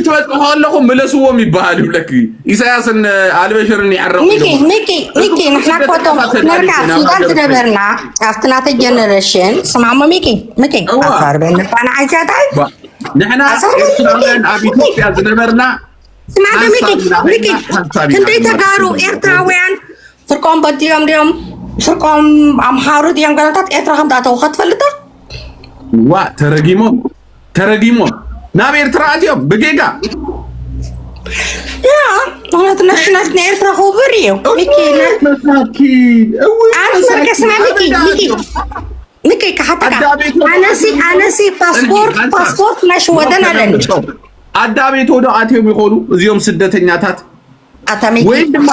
ክትበጽሖ ኣለኹም መለስዎም ይበሃል ብለክ ኢሳያስን አልበሽርን ይዓረቁ ሚኪ ንሕና ኮቶም ነርካ ሱዳን ዝነበርና አፍትናተ ጀነሬሽን ስማዕሞ ሚኪ አፋርበን ንፋና ዓይዛታይ ንሕና ኤርትራውያን ኣብ ኢትዮጵያ ዝነበርና ስማዕሞ ሚኪ ክንደይ ተጋሩ ኤርትራውያን ፍርቆም በዲዮም ድዮም ፍርቆም ኣምሓሩ ድዮም ገለታት ኤርትራ ከምታተው ክትፈልጣ ዋ ተረጊሞም ናብ ኤርትራ ኣትዮም ብጌጋ ያ ማለት ናሽናል ኤርትራ ኹብር እዩ ሚኪ ካሓተካ ኣነሲ ፓስፖርት ናሽ ወደን ኣለኒ ኣዳቤት ወደ ኣትዮም ይኾኑ እዚኦም ስደተኛታት ወይ ድማ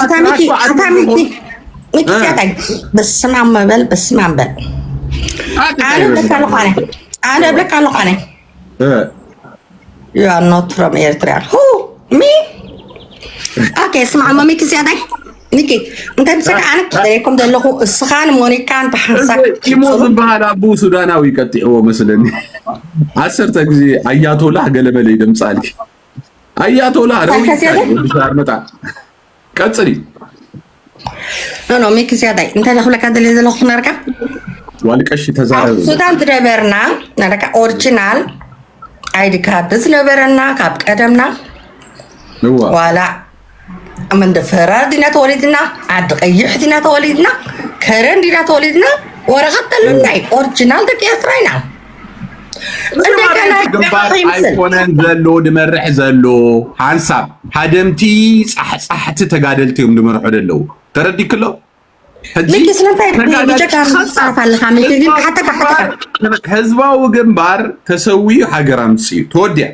ሚኪ ሲያታይ በስማም በል ኣነ ብለካ ኣለኳነ You are not from Eritrea. Who? Me? Okay, اسمع مامي كزيادة. نيكي أنت بسك عنك تريكم دلله السخان مونيكان بحسك. يموت بهذا أبو سوداناوي كتير مثلاً. عشرة تجزي أياتولlah قلب لي دم سالك. أياتولlah روي بشار متى. كتير. No ميكي زيادة. أنت دخلك هذا اللي دلله خنارك. والك أشي تزارع. سودان دربرنا نرك أورجينال. አይዲ ካርድ ዝነበረና ካብ ቀደምና ዋላ من دفرار دينا تولدنا عاد قيح دينا تولدنا كرن دينا تولدنا ورقة لناي أورجينال دك يسرينا أيفونن زلو دمرح زلو حنساب حدمتي صح تتقادلتي دمرح دلو تردي كله ميكي سنتاي بيجك صار على خامتين حتى هزبا وجنبار تسوي حجر أمسي تودع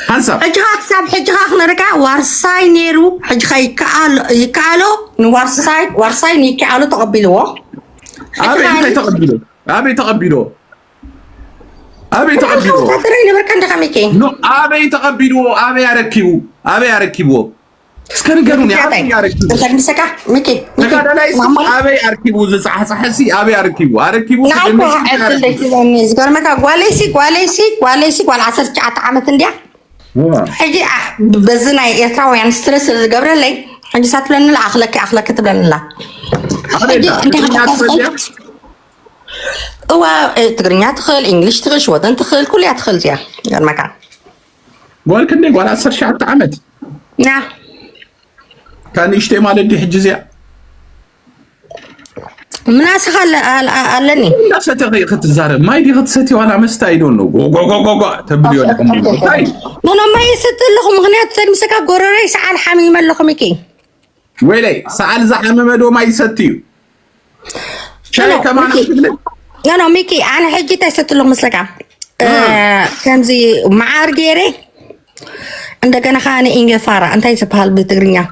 حنسب حجها حساب حجها نرجع ورساي نيرو حجها يكالو ورساي نيكالو تقبلوه أبي تقبلوه ترى بركان دخميكي نو أبي تقبلوه أبي أركبوه سكان قالوني أبي أركبوه أنت مسكة ميكي أبي أركبوه صح أبي أركبوه نعم زغر مكا قواليسي قوال عسر جاءت عامة انديا حجي بزنا يتراوي عن سترس القبر اللي حجي ساتلن لا أخلاق تبلن لا حجي انت هو تقرنيا تخيل إنجليش تخيل شوطن تخيل كلها تخيل زيا غير مكان ولكن قوال عسر شعات عامة نعم كان يشتي مال اللي حجزيا مناس خلني لا ستغي خت الزهر ما يدي خت ستي وانا مستايدون جو تبليون انا ما يست لكم غنيات مسكا غورري سعال حميم لكم كي ويلي سعال زحمه مدو ما يستيو شاي كمان انا ميكي انا حجي تست لهم مسكا كان زي معار غيري عندنا خاني انجفارا انت يسبحال بتغرينيا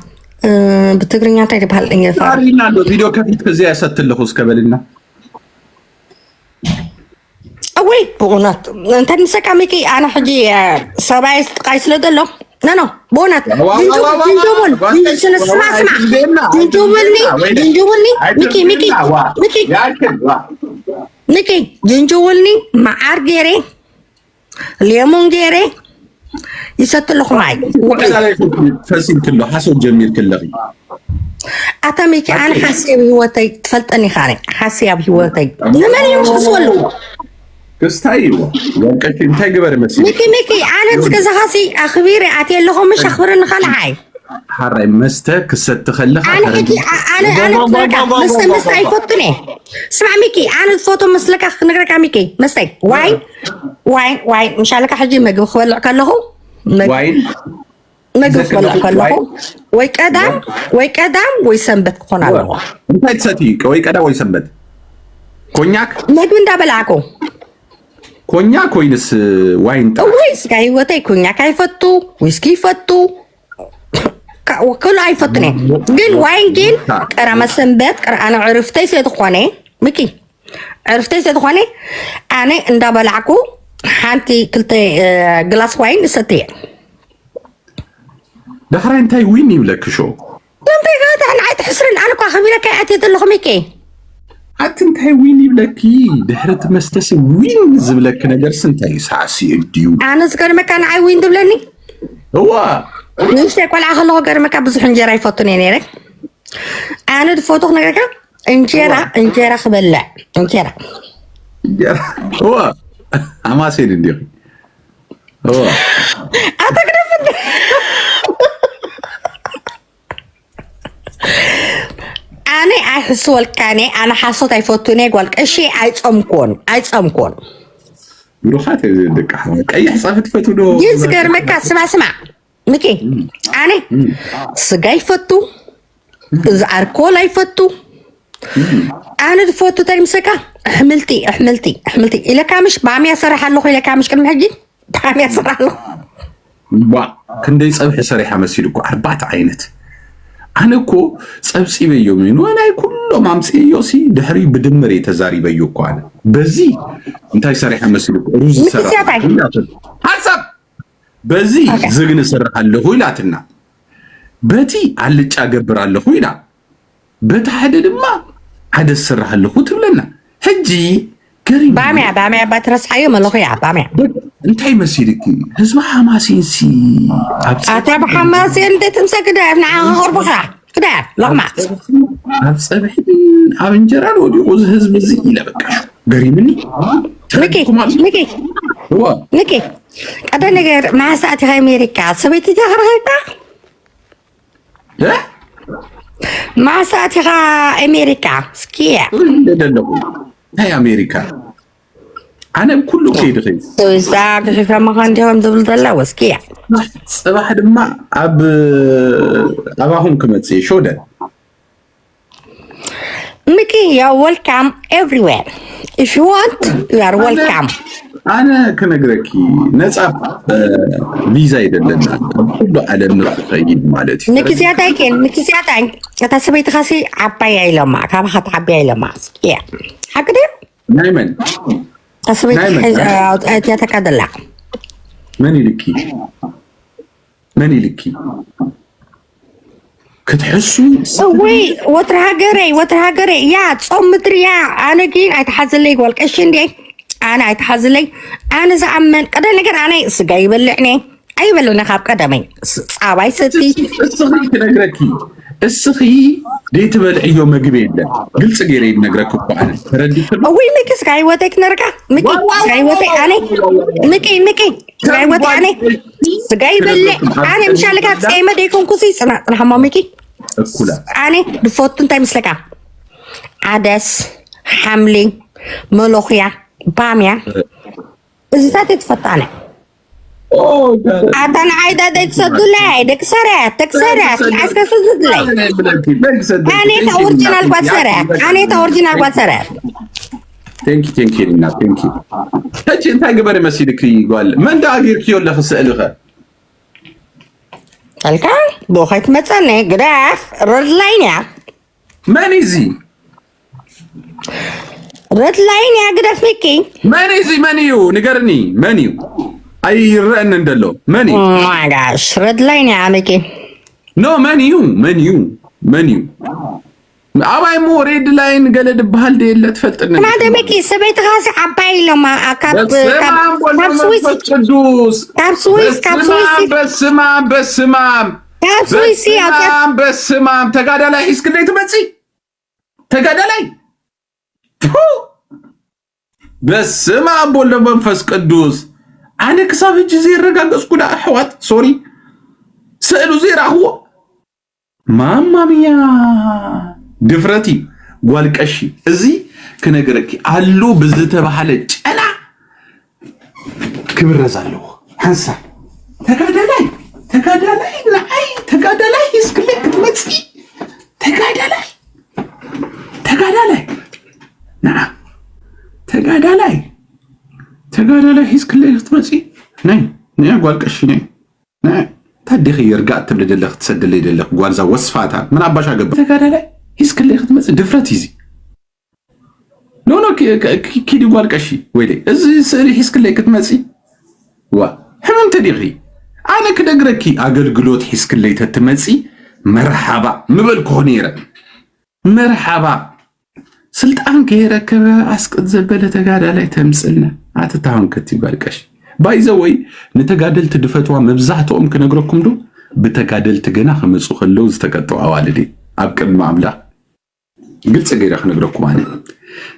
بتغرينيا تايبال انجفارا قارينا له فيديو كيف كزي ست له اسكبلنا اوي بونات انت مسكا ميكي انا حجي سبايس قايس لدلو نو بونات ميكي جنجولني مع ارجيري ليمون جيري يستلخ معي فاسين كله حسن جميل كله أتميكي أنا حاسيب هوتي تفلتني خاني حاسيب هوتي نماني مش حسولو كستايو وكنت انتي قبر مسيح ميكي أنا تكزا خاسي أخبيري أتي لهم مش أخبرني خلعاي حري مستا كست تخلخ أنا حكي أنا مستا يفوتني اسمع ميكي أنا الفوتو مسلك نقرأ ميكي مستا واين مش عليك حجي مجو خولع كله واين مجو خولع كله ويكادام ويسنبت قنا له انت تساتيك ويكادام ويسنبت كونياك مجو ندابلاكو كونياك وينس واين تا ويسكاي وتي كونياك يفتو ويسكي فتو وكل أي فتنة جن واين جن كرا مسنبت كرا أنا عرفتي سيدخواني ميكي عرفتي سيدخواني أنا ندابلاكو حانتي كلتي جلاس واين ستي دحرا انتي وين يملك شو انتي قاعدة انا عايد حسرين انا كو خبيرك اعتي دلهم ميكي حتى انتي وين يملكي دحرت مستسي وين زبلك نجر سنتي ساسي اديو انا زغر مكان عاي وين دبلني هو نشتي قول عخلو قرمك بزح انجيرا يفوتوني نيرك انا دفوتوك نغرك انجيرا خبلع انجيرا هو ما سيد ندير هو اتقرف انا احس والكاني انا حاسه يفوتوني قولك اشي ايصمكون روحات دك حوالك اي حساب تفتو يز قرمك اسمع مكي انا سقا يفتو الكول يفتو انا دفوتو تاني مسكا حملتي الى كامش بعمي اسرح له الى كامش كم حجي بعمي اسرح له با كندي صبح سريحه مسيلكو 4 عينت انا كو صبصي بيومين وانا كله مامسي يوسي دحري بدمري تزاري بيوكو انا بزي انتي سريحه مسيلكو روز سرح حسب بزي زغن سرح له يلاتنا بتي علچا غبرالله يلا بتحدد ما حد سرح له تبلنا حجي كريم بعمي بترس حي ملوخيا بعمي انتي مسيلك حزب حماسين سي اتابع حماسين انت تمسك ده نعم هربخه كده لغمات صبح انجرا ودي وز حزب زي الى بكاش غريبني ميكي هو ميكي ادا نغير مع ساعتي هاي امريكا سويتي تغرقه ها مع ساعتي امريكا سكيا هاي امريكا انا كله كيد غير سويسا كيف ما كان ديهم دبل دلا وسكيا صباح دما اباهم كمتسي شو ده ميكي you're welcome everywhere if you want you are welcome انا كنغركي نصاب فيزا يدلنا كله عالم نخيد مالتي نكي زيادة تسبيت خاسي عبايا لما كم خط عبايا لما سكيا حقدر نايمن تسبيت يتكدلا ماني لكي كتحسوا وي وترهاجري يا تصوم متري يا انا جين اتحزلي قولك ايش عندي انا اتحزلي انا زعمن قدر نجر انا سقا يبلعني اي بلونا خاب قدمي صعباي ستي الصغي كنغركي الصغي ديت بلعيو مغبي يلا قلص غيري نغرك اكو انا ترديت وي ميكي سقاي وتك نركا ميكي سقاي وتك انا ميكي سقاي وتك انا سقاي بلع انا مش عليك هتسقاي ما ديكم كوسي سنه رحمه ميكي اكولا انا بفوتون تايم سلكا عدس حملي ملوخيا باميا إذا تتفتح اوه أنا عايدة تكسرها تكسرها عايز تكسرها أنا تورجينال باتسرها ثانك يو لنا ثانك يو هاتي انت قبل ما سيدك يقول من دا غير كيو اللي خسألها تلك بوخيت متسني قداف رد لاينيا مانيزي رد لاينيا قداف ميكي مانيزي مانيو نقرني مانيو اي رأنا ندلو ماني ماي جاش رد لاينيا ميكي نو مانيو أباي مو ريد لاين قال بهال دي اللي تفتنا ما ده ميكي سبيت غاسي عباي لما أكاب بسمام تقادا لا حس كلي تمسي تقادا لا بسمام بولا منفس قدوس أنا كساب جزي رقاقص كنا أحوات سوري سألو زيرا هو ماما ميا دفرتي قوالك أشي أزي كنقركي علو بزلته بحالة أنا كبر رزالو حنسا تقادا لاي يسكلك تمتسي تقادا لاي نعم تقادا لاي يسكلك تمتسي نعم قوالك أشي نعم تدخي يرجع تبلد اللي تسد اللي قوالزا وصفاتها من عباش عقب تقادا لاي يسكلك تمتسي دفرتي نو كيدي قوالك أشي ويلي إزي سألي يسكلك تمتسي حمم تدخي أنا كنقركي أقلقلوت حسك اللي تتمسي مرحبا مبالكو خنيرة مرحبا سلطان كيرك أسكت زبالة تقادا لا تمسلنا عتتاهم كتي بالكش ባይዘወይ ንተጋደልቲ ድፈትዋ መብዛሕትኦም ክነግረኩም ዶ ብተጋደልቲ ገና ክመፁ ከለው ዝተቀጥዑ ኣዋልድ ኣብ ቅድሚ ኣምላኽ ግልጽ ገይረ ክነግረኩም ኣነ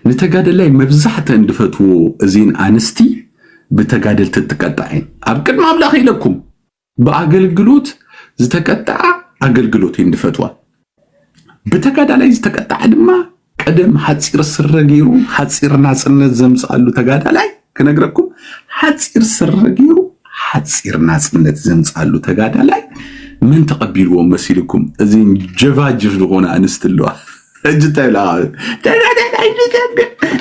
ንተጋደላይ መብዛሕትአን ድፈትዎ እዚን ኣንስቲ ብተጋደልቲ ትቀጣዕን ኣብ ቅድሚ ኣምላኽ ኢለኩም ብኣገልግሎት ዝተቀጣዓ ኣገልግሎት እንድፈትዋ ብተጋዳላይ ዝተቀጣዓ ድማ ቀደም ሓፂር ስረ ገይሩ ሓፂር ናጽነት ዘምጽኣሉ ተጋዳላይ ክነግረኩም ሓፂር ስረ ገይሩ ሓፂር ናጽነት ዘምጽኣሉ ተጋዳላይ ምን ተቀቢልዎ መሲልኩም እዚን ጀቫጅፍ ዝኾነ አንስት ኣለዋ እጅታይላ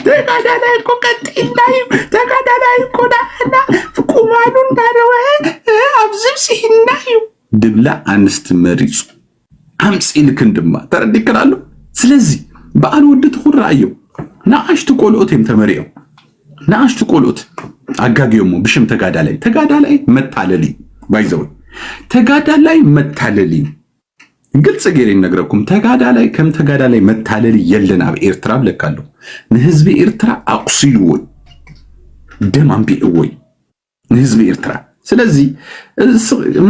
ተጋዳላይ እኮ ቀጥይናዩ ተጋዳላይ እኮ ዳሕና ፍቁማኑ እንዳረወ ኣብዝብሲህናዩ ድብላ አንስት መሪጹ ኣምፂልክን ድማ ተረዲክናሉ ስለዚ በዓል ወዲ ትኹራእዮ ንኣሽቱ ቆልኦት እዮም ተመሪኦም ንኣሽቱ ቆልኦት ኣጋጊዮሞ ብሽም ተጋዳላይ መታለሊ ባይዘው ተጋዳላይ መታለሊ ግልጽ ገይረ ነግረኩም ተጋዳላይ ከም ተጋዳላይ መታለሊ የለን ኣብ ኤርትራ ብለካሉ ንህዝቢ ኤርትራ ኣቁሲልዎ ደም አንቢዕዎ ንህዝቢ ኤርትራ ስለዚ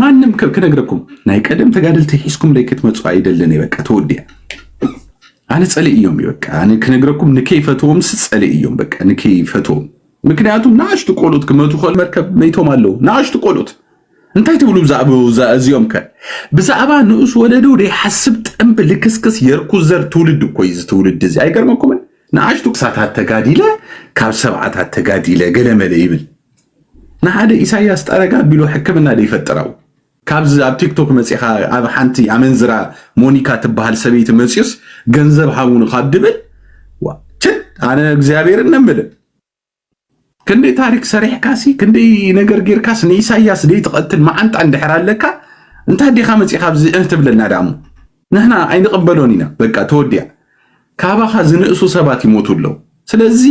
ማንም ክነግረኩም ናይ ቀደም ተጋደልቲ ሒስኩም ለይከት መጽ አይደለን ይበቃ ተወዲያ አነ ጸልይ እዮም ይበቃ አነ ክነግረኩም ንከይፈትዎም ስጸልይ እዮም በቃ ንከይፈትዎም ምክንያቱም ናሽቱ ቆሎት ከመቱ ኸል መርከብ መይቶም አለው ናሽቱ ቆሎት እንታይ ትብሉ እዚኦም ከ ብዛዕባ ንኡስ ወለዱ ደይሐስብ ጠንብ ልክስክስ የርኩስ ዘር ትውልድ እኮ ይዝ ትውልድ እዚ አይገርመኩም ናሽቱ ቅሳታት ተጋዲለ ካብ ሰብዓታት ተጋዲለ ገለመለ ይብል ናሓደ ኢሳያስ ጠረጋ ቢሉ ሕክምና ደይፈጥራው ካብዚ ኣብ ቲክቶክ መጽኻ ኣብ ሓንቲ ኣመንዝራ ሞኒካ ትበሃል ሰበይቲ መጽዩስ ገንዘብ ሃውን ካብድብል ኣነ እግዚአብሔር ነምብል ክንዴ ታሪክ ሰሪሕ ካሲ ክንዴ ነገር ጌርካስ ንኢሳያስ ደይ ተቀትል ማዓንጣ እንድሕር ኣለካ እንታይ ዲኻ መጽኻ ኣብዚ እህትብለና ዳሙ ንሕና ኣይንቅበሎኒና በቃ ተወዲያ ካባኻ ዝንእሱ ሰባት ይሞቱለው ስለዚ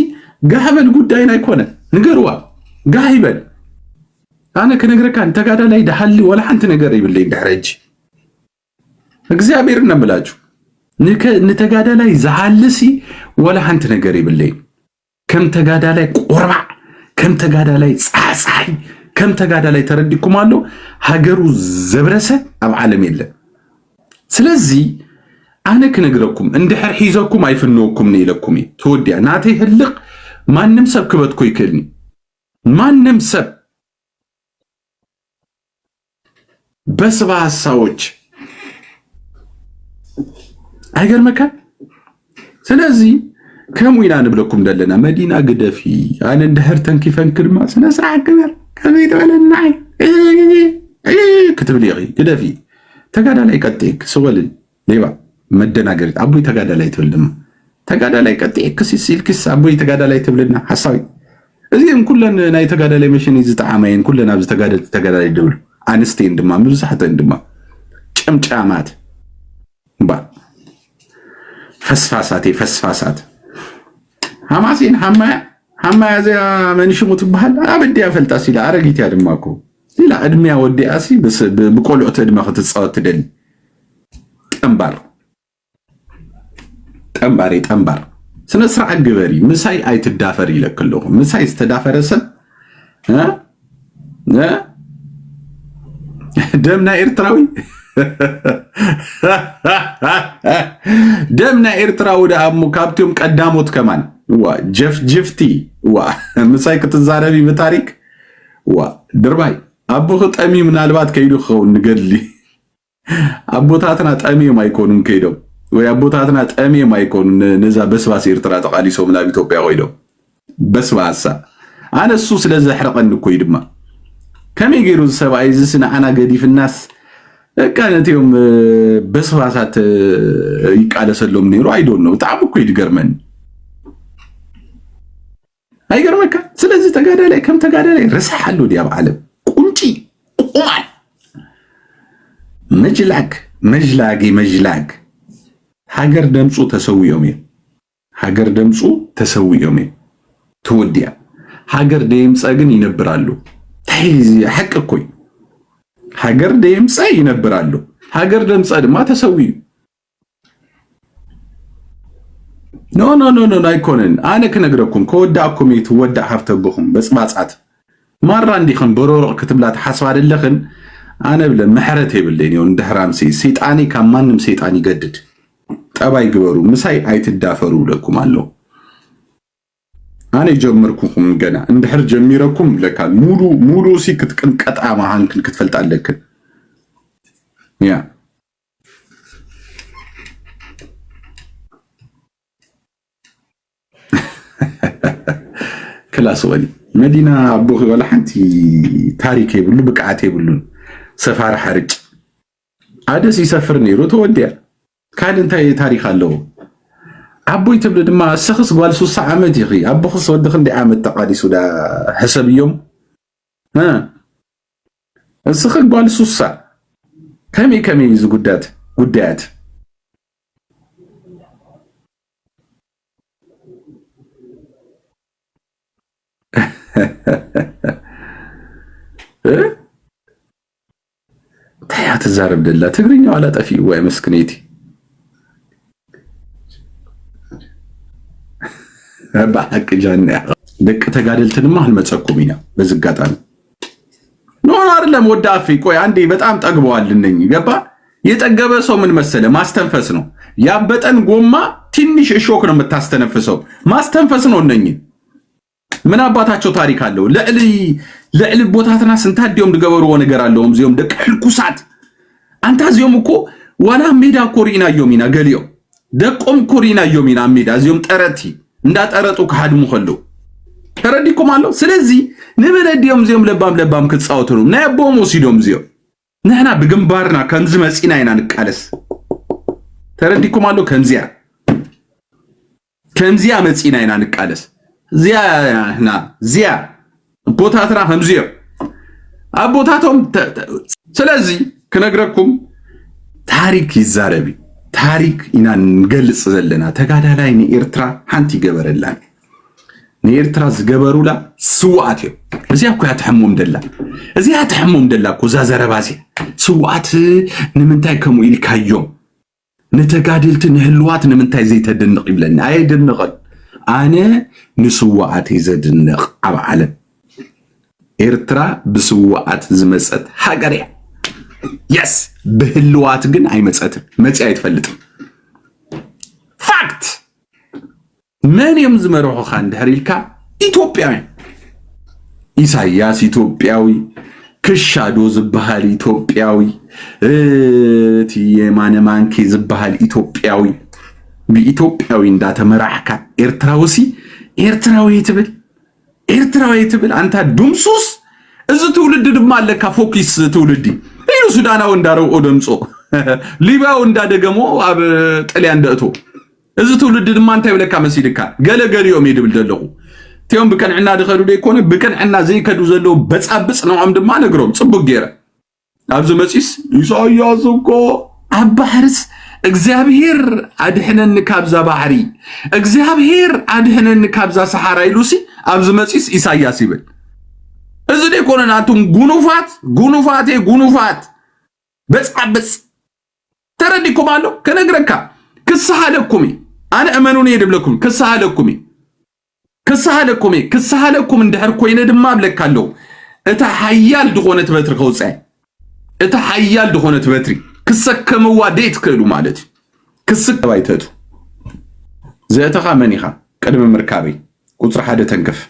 ጋህበል ጉዳይና ኣይኮነ ንገርዋ ጋህበል አነ ከነገረካ ተጋዳላይ ደሐሊ ወላ ሓንቲ ነገር ይብለይ እንድሕረጅ እግዚአብሔር ነምላችሁ ንተጋዳላይ ዘሐልሲ ወላ ሓንቲ ነገር ይብለይ ከም ተጋዳላይ ቁርባ ከም ተጋዳላይ ጻጻይ ከም ተጋዳላይ ተረዲኩም አሎ ሀገሩ ዘብረሰ ኣብ ዓለም የለ ስለዚ አነ ከነገረኩም እንድሕር ሒዘኩም አይፍነውኩም ነይለኩም ተወዲያ ናተይ ህልቅ ማንም ሰብ ክበትኩ ይክልኒ ማንም ሰብ በስባሳዎች አይገርመካ ስለዚ ከሙይና ንብለኩም ደለና መዲና ግደፊ አነ እንድሕር ተንኪፈን ክድማ ስነ ስርዓ ግበር ከመይ ተበለናይ ክትብል ይኺ ግደፊ ተጋዳላይ ቀጥይክ ስወል ሌባ መደናገሪት አቡይ ተጋዳላይ ትብልም ተጋዳላይ ቀጥይክ ክሲልክስ አቡይ ተጋዳላይ ትብልና ሐሳዊ እዚህም ኩለን ናይ ተጋዳላይ መሽን ይዝጣዓማይን ኩለን ኣብ ተጋዳላይ ድብሉ አንስቴን ድማ ምብዛሕተን ድማ ጨምጫማት ባ ፈስፋሳት ሐማሲን ሐማያ ዘያ መንሽሙ ትበሃል አብዲያ ፈልጣ ሲላ አረጊት ያድማኩ ሲላ እድሚያ ወዲያሲ በቆልዑት እድማ ክትጻወት ትደል ጠምባር ስነ ስርዓት ግበሪ ምሳይ አይትዳፈር ይለክለው ምሳይ ዝተዳፈረሰ ደምና ኤርትራዊ ደምና ኤርትራዊ ደአሙ ካብቲዮም ቀዳሞት ከማን ጀፍቲ ምሳይ ክትዛረቢ በታሪክ ድርባይ አቦ ጠሚ ምናልባት ከይዱ ኸውን ንገድሊ አቦታትና ጠሚዮም አይኮኑም ከይዶም ወይ አቦታትና ጠሚዮም አይኮኑ ነዛ በስባስ ኤርትራ ተቃሊሶም ናብ ኢትዮጵያ ኮይዶም በስባሳ አነሱ ስለዘሕረቀን እኮ ይድማ ከመይ ገይሩ ሰብኣይ ዝስና አና ገዲፍ الناس እቃነቴም በስባሳት ይቃለሰሎም ነይሩ አይዶን ነው በጣም እኮ ይድገርመን አይገርመካ ስለዚህ ተጋዳላይ ከም ተጋዳላይ ረሳሐሉ ዲያብ ዓለም ቁንጪ ቁማል መጅላግ ሀገር ደምጹ ተሰውዮም ተወዲያ ሀገር ደምጻ ግን ይነብራሉ حق እኮይ ሀገር ደምጻ ይነብራሉ ሀገር ደምጻ ድማ ተሰውዩ ኖ አይኮነን አነ ከነግረኩም ከወዳኩም ይትወዳ ሀፍተብኩም በጽባጻት مرة عندي خن برورق كتب لا تحسب على اللخن أنا بلا محرت يبلين يون دهرام سيطاني كمان سيطاني جدد أبا يقبروا مساي عيت الدافروا لكم الله أنا جمركم من جنا اندحر جميركم لك مولو سي كتكن قطعه ما هانكن كتفلت عليك يا كلاس ولي مدينة أبوخي ولا حنتي تاريخي بلو بقعاتي بلو سفار حرج عادس يسفرني رو توديا كان انتهي تاريخ اللو عبوي تبلد ما السخص قوال سوسة عامد يخي عبو خص ودخن دي عامد تقاديسو دا حسب يوم ها السخص قوال سوسة كمي يزو قدات تحيات الزارب دلا تقريني على طفي واي مسكنيتي بحق جنة دك تقادلتنما هالمتصكومينا بزقاطان نو አይደለም ወዳፊ ቆይ አንዴ በጣም ጠግበዋልነኝ ገባ የጠገበ ሰው ምን መሰለ ማስተንፈስ ነው ያበጠን ጎማ ትንሽ እሾክ ነው የምታስተነፍሰው ማስተንፈስ ነው እነኝ ምን አባታቸው ታሪክ አለው ለዕል ቦታትና ስንታዲዮም ድገበሩ ነገር አለውም ዚዮም ደቀል ኩሳት አንተ ዚዮም እኮ ዋና ሜዳ ኮሪና ዮሚና ገሊዮ ደቆም ኮሪና ዮሚና ሜዳ ዚዮም ጠረቲ እንዳጠረጡ ካድሙ ኸሎ ተረዲኩም አለው ስለዚህ ንበለዲዮም ዚዮም ለባም ከተጻውቱ ነው ናያቦሞ ሲዶም ዚዮ ነህና በግንባርና ከንዝ መጽና አይና ንቃለስ ተረዲኩም አለው ከንዚያ መጽና አይና ንቃለስ ዚያ ቦታትራ همزيو አቦታቶም ስለዚህ ከነግረኩም ታሪክ ይዛረቢ ታሪክ ኢናን ገልጽ ዘለና ተጋዳላይ ንኤርትራ ሓንቲ ገበረላን ንኤርትራ ዝገበሩላ ስዋዓት እዚያ እኮ ያተሐሙም ደላ እኮ ዛዘረባዚ ስዋዓት ንምንታይ ከሙ ኢልካዮም ንተጋድልት ንህልዋት ንምንታይ ዘይተደንቕ ይብለና አይደንቕን አነ ንስዋዓት ይዘድንቕ ኣብ ዓለም ኤርትራ ብስዋዓት ዝመጸት ሃገርያ يس بهلوات ግን አይመጸትም መጽ አይፈልጥም ፋክት ማን የምዝመረው ኻን ድህሪልካ ኢትዮጵያዊ ኢሳያስ ኢትዮጵያዊ ክሻዶ ዝባሃል ኢትዮጵያዊ ማንኪ ዝባሃል ኢትዮጵያዊ በኢትዮጵያዊ እንዳተመራሕካ ኤርትራዊ ትብል አንተ ዱምሱስ እዚ ትውልድ ድማ አለካ ፎኪስ ትውልዲ ይሉ ሱዳናው እንዳረው ኦደምጾ ሊባው እንዳደገሞ አብ ጣሊያን ደእቶ እዚ ትውልድ ድማ አንተ ይብለካ መስይልካ ገለገሊዮም ይድብል ደለኹ ቲዮም ብቀንዕና ድኸዱ ደይኮነ ብቀንዕና ዘይከዱ ዘለው በጻብጽ ነው አም ድማ ነግሮም ጽቡቅ ገረ ኣብዚ መጽስ ኢሳያስ እኮ አባህርስ እግዚአብሔር አድህነን ካብዛ ባህሪ እግዚአብሔር አድህነን ካብዛ ሰሐራ ይሉሲ ኣብዚ መጽስ ኢሳያስ ይብል እዚ ደይኮነ ናቱም ጉኑፋት በጻብጽ ተረዲኩም አለው ከነግረካ ክሳሃለኩሚ አነ እመኑን ይድብለኩም ክሳሃለኩም እንደህር ኮይነ ድማ ብለካለው እታ ሐያል ድኾነት በትሪ ከውጻይ እታ ሐያል ድኾነት በትሪ ክሰከምዋ ዴት ከሉ ማለት ክስከባይተቱ ዘተኻ መኒኻ ቀድመ ምርካበይ ቁጥር 1 ተንከፍ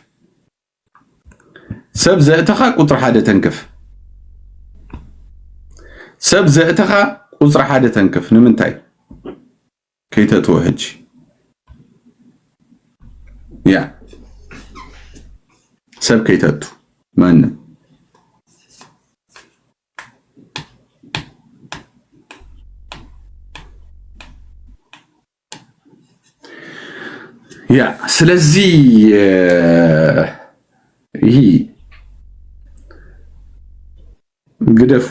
ሰብ ዘእተኻ ቁጥር 1 ተንከፍ ሰብ ዘእተኻ ቁጥር 1 ተንከፍ ንምንታይ ከይተተወህጅ ያ ሰብ ከይተቱ ማን ያ ስለዚህ ይሄ ግደፉ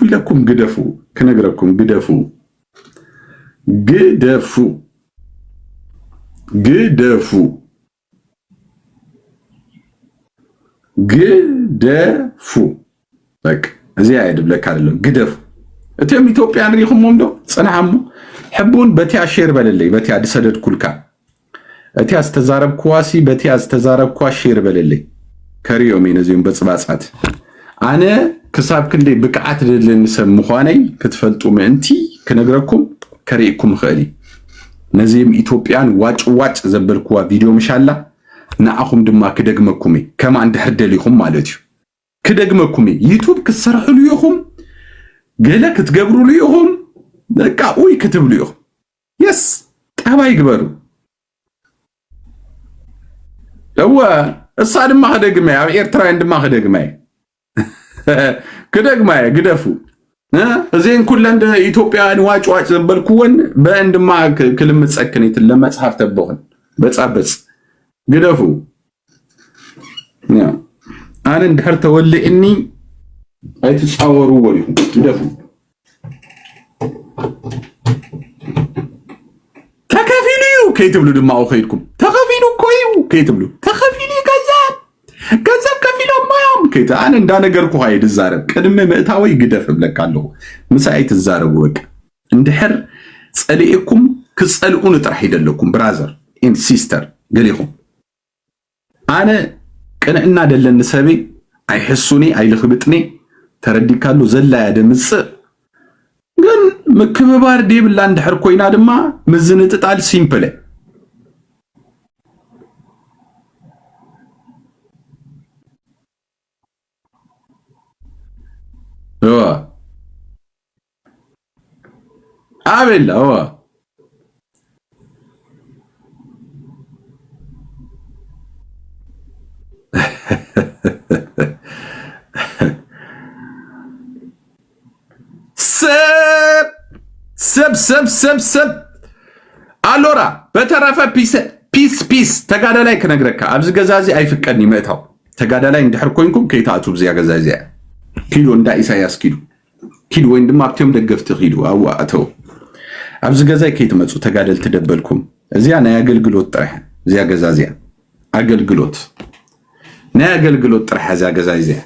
ይለኩም ግደፉ ከነገረኩም ግደፉ በቃ እዚያ አይደብለካ አይደለም ግደፉ እቴም ኢትዮጵያን ሪኹም ዶ ጽናሐሙ ሕቡን በቲያ ሼር በለለይ በቲያ ድሰደድ ኩልካ እቲያ አስተዛረብ ኳሲ በቲያ አስተዛረብ ኳ ሼር በለለይ كريوم ينزيهم بصباصات أنا كساب كندي بقعت للنسب مخاني كتفلتوا منتي كنقرأكم كريكم خالي نزيم إثيوبيان واج زبلكوا فيديو مشالله نعخم دما كدغمكمي كما عند حد ليهم مالتي كدغمكمي يوتيوب كسرحوا ليهم قالك تقبروا ليهم بقى وي كتب ليهم يس تابا يقبروا هو الصاد ما خدغمي ايرترا عندما خدغمي كدغمي قدفوا زين كل عند ኢትዮጵያን ዋጭዋጭ ዘበልኩወን በእንድማ ክልምት ጸክኒት ለመጽሐፍ ተበውን በጻበጽ ግደፉ ያ አን እንድህር ተወልእኒ አይተጻወሩ ወሪ ግደፉ ተከፊሉ ከይትብሉ ድማው ኸይድኩም ተከፊሉ ኮዩ ከይትብሉ ተከፊሉ ገንዘብ ከፊሉ ማያም ከይታ አን እንዳነገርኩ ሀይድ ዛረብ ቅድመ ምእታዊ ግደፍ ብለካለሁ ምሳይት ዛረብ ወቅ እንድህር ጸልኢኩም ክጸልኡን ጥራሕ ይደለኩም ብራዘር ኢን ሲስተር ገሊኹም አነ ቅንዕና ደለን ሰበይ አይሕሱኒ አይልኽብጥኒ ተረዲካሉ ዘላ ያደምጽ ግን ምክብባር ዲብላ እንድህር ኮይና ድማ ምዝንጥጣል ሲምፕል عامل هو سب አሎራ በተረፈ ፒስ ተጋዳላይ ከነግረካ አብዝ ገዛዚ አይፍቀድኒ መታው ተጋዳላይ እንድሕር ኮይንኩም ከይታቱ ብዚያ ገዛዚ ኪሎ እንዳ ኢሳያስ ኪሎ ወንድም አብቴም ደገፍት ኪሎ አዋአተው አብዝ ገዛይ ከይትመጹ ተጋደል ተደበልኩም እዚያ ናይ አገልግሎት ጥራሕ እዚያ ገዛዚያ አገልግሎት ናይ አገልግሎት ጥራሕ እዚያ ገዛዚያ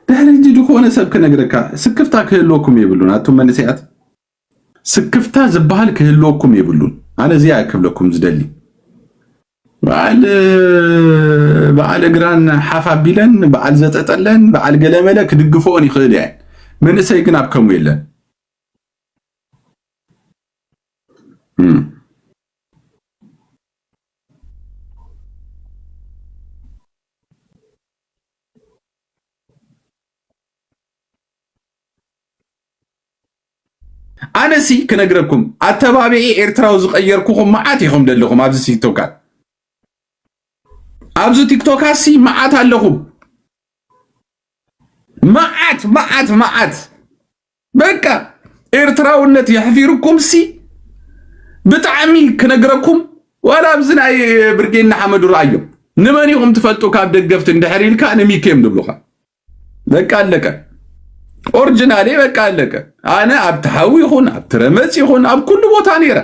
ደረጅ ድኾነ ሰብ ከነግረካ ስክፍታ ክህሎኩም ይብሉን አቱ መንሲያት ስክፍታ ዝባሃል ክህሎኩም ይብሉን አነ እዚያ ያክብለኩም ዝደሊ በዓል እግራን ሓፋ ቢለን በዓል ዘጠጠለን በዓል ገለመለ ክድግፎን ይኽእል ያ መንሰይ ግን አብከሙ የለን አነሲ ከነግረኩም አተባቢኢ ኤርትራው ዝቀየርኩኩም ማዓት ይኹም ደለኩም ኣብዚ ቲክቶክ ኣብዚ ቲክቶክ አሲ ማዓት አለኩም ማዓት በቃ ኤርትራውነት ያሕፊርኩም ሲ ብጣዕሚ ከነግረኩም ወላ ብዝናይ ብርጌና ሐመዱ ራእዮ ንመኒኹም ትፈልጡ ካብ ደገፍት እንደሕሪልካ ንሚኬም ድብሉኻ በቃ አለቀ ኦሪጂናሊ በቃ አለቀ አነ አብታው ይኹን አብትረመጽ ይኹን አብ ኩሉ ቦታ ነራ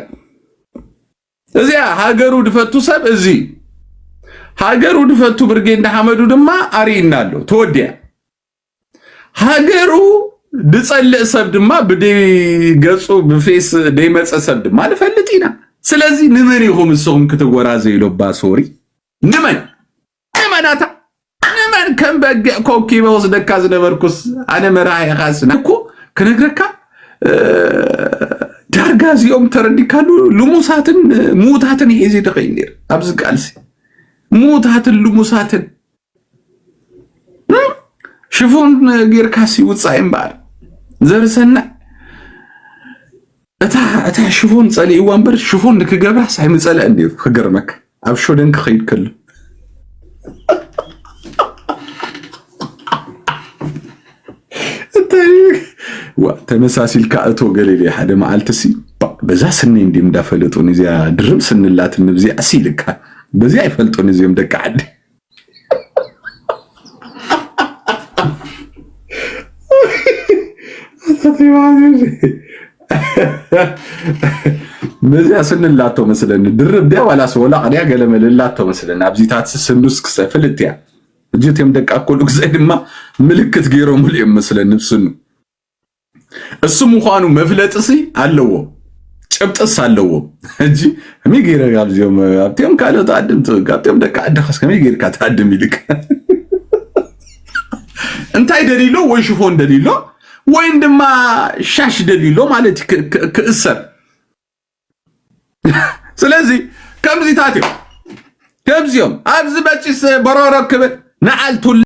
እዚያ ሀገሩ ድፈቱ ሰብ እዚ ሀገሩ ድፈቱ ብርጌና ሐመዱ ድማ አሪናሎ ተወዲያ ሀገሩ ድጸልእ ሰብ ድማ ብገጹ ብፌስ ደይመጸ ሰብ ድማ ንፈልጢና ስለዚህ ንመን ይኹም እስኹም ክትጎራዘይሎባ ሶሪ ንመናታ ንመን ከም በግዕ ኮኪበ ወስደካ ዝነበርኩስ አነ መራይ ኻስና እኮ ከነግረካ ዳርጋ እዚኦም ተረዲካሉ ልሙሳትን ሙታትን ይሄ ደኸይነር ኣብዚ ቃልሲ ሙታትን ልሙሳትን ሽፎን ጌርካሲ ውጻይ እምባር ዘርሰና እታ ሽፎን ጸሊእ ወንበር ሽፎን ንክገብራ ሳይምጸለ እንዴ ክገርመክ ኣብ ሾደን ክኸይድ ከሎ ተመሳሲል ካእቶ ገለሌ ሓደ መዓልትሲ በዛ ስነ እንዴ እንዳፈለጡን እዚያ ድርም ስንላት ንብዚያ ሲልካ በዚያ አይፈልጡን እዚያም ደቃ ዓዲ በዚያ ስንላቶ መስለን ድርብ ዲያ ዋላ ሰወላ ቀዲያ ገለመልላቶ መስለን አብዚታት ስንዱስ ክሰፍልትያ እጅቴም ደቃ ኮሉ ግዘድማ ምልክት ገይሮ ሙልም መስለን ንብስኑ እሱ ምዃኑ መፍለጥሲ አለዎ ጭብጥስ አለዎ እንጂ ሚጌረ ጋብዚዮም አብቴም ካለው ታድም አብቴም ደካ አደኸስ ከሚጌርካ ታድም ይልቅ እንታይ ደሊሎ ወይ ሽፎ እንደሊሎ ወይ እንደማ ሻሽ ደሊሎ ማለት ከእሰር ስለዚህ ከምዚ ታቴ ከምዚዮም አብዝ በጭስ በሮረክብ ነዓልቱ